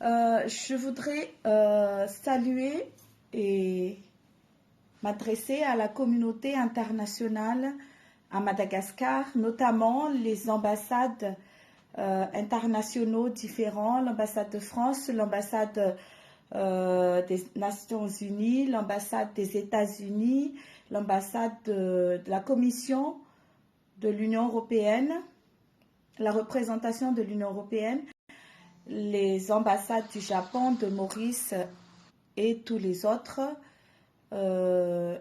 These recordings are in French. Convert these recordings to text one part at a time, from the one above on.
Je voudrais saluer et m'adresser à la communauté internationale à Madagascar, notamment les ambassades internationaux différents, l'ambassade de France, l'ambassade des Nations Unies, l'ambassade des États-Unis, l'ambassade de la Commission de l'Union européenne, la représentation de l'Union européenne, les ambassades du Japon, de Maurice et tous les autres, la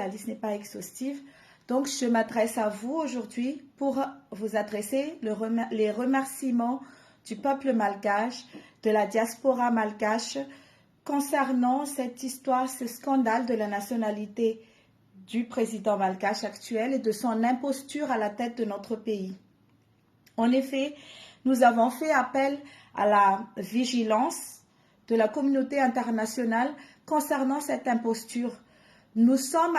liste n'est pas exhaustive. Donc, je m'adresse à vous aujourd'hui pour vous adresser les remerciements du peuple malgache, de la diaspora malgache, concernant cette histoire, ce scandale de la nationalité du président malgache actuel et de son imposture à la tête de notre pays. En effet, nous avons fait appel à la vigilance de la communauté internationale concernant cette imposture. Nous avons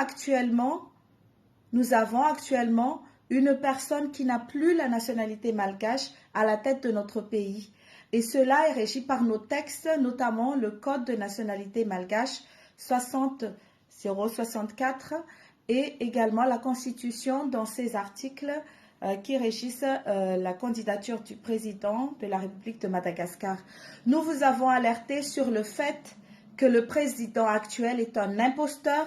actuellement une personne qui n'a plus la nationalité malgache à la tête de notre pays. Et cela est régi par nos textes, notamment le Code de nationalité malgache 60-064 et également la Constitution dans ses articles qui régissent la candidature du président de la République de Madagascar. Nous vous avons alerté sur le fait que le président actuel est un imposteur.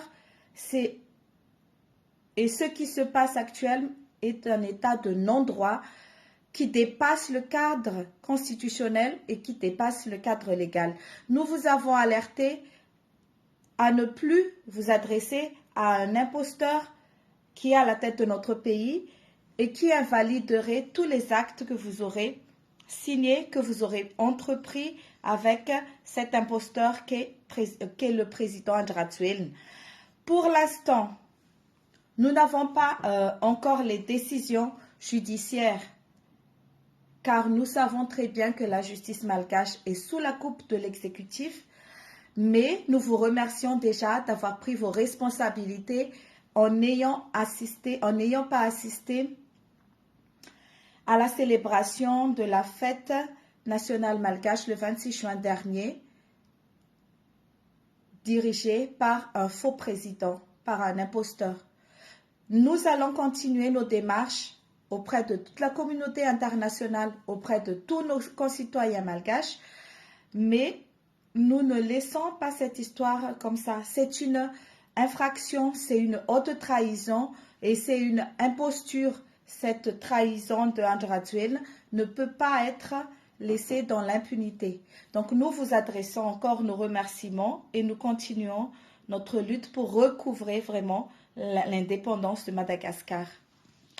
Et ce qui se passe actuellement est un état de non-droit qui dépasse le cadre constitutionnel et qui dépasse le cadre légal. Nous vous avons alerté à ne plus vous adresser à un imposteur qui est à la tête de notre pays et qui invaliderait tous les actes que vous aurez signés, que vous aurez entrepris avec cet imposteur qu'est le président Andratsuel. Pour l'instant, nous n'avons pas encore les décisions judiciaires, car nous savons très bien que la justice malgache est sous la coupe de l'exécutif, mais nous vous remercions déjà d'avoir pris vos responsabilités en n'ayant pas assisté à la célébration de la fête nationale malgache le 26 juin dernier, dirigée par un faux président, par un imposteur. Nous allons continuer nos démarches auprès de toute la communauté internationale, auprès de tous nos concitoyens malgaches, mais nous ne laissons pas cette histoire comme ça. C'est une infraction, c'est une haute trahison et c'est une imposture. Cette trahison de Andratsuel ne peut pas être laissée dans l'impunité. Donc nous vous adressons encore nos remerciements et nous continuons notre lutte pour recouvrer vraiment l'indépendance de Madagascar.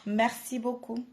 Merci beaucoup.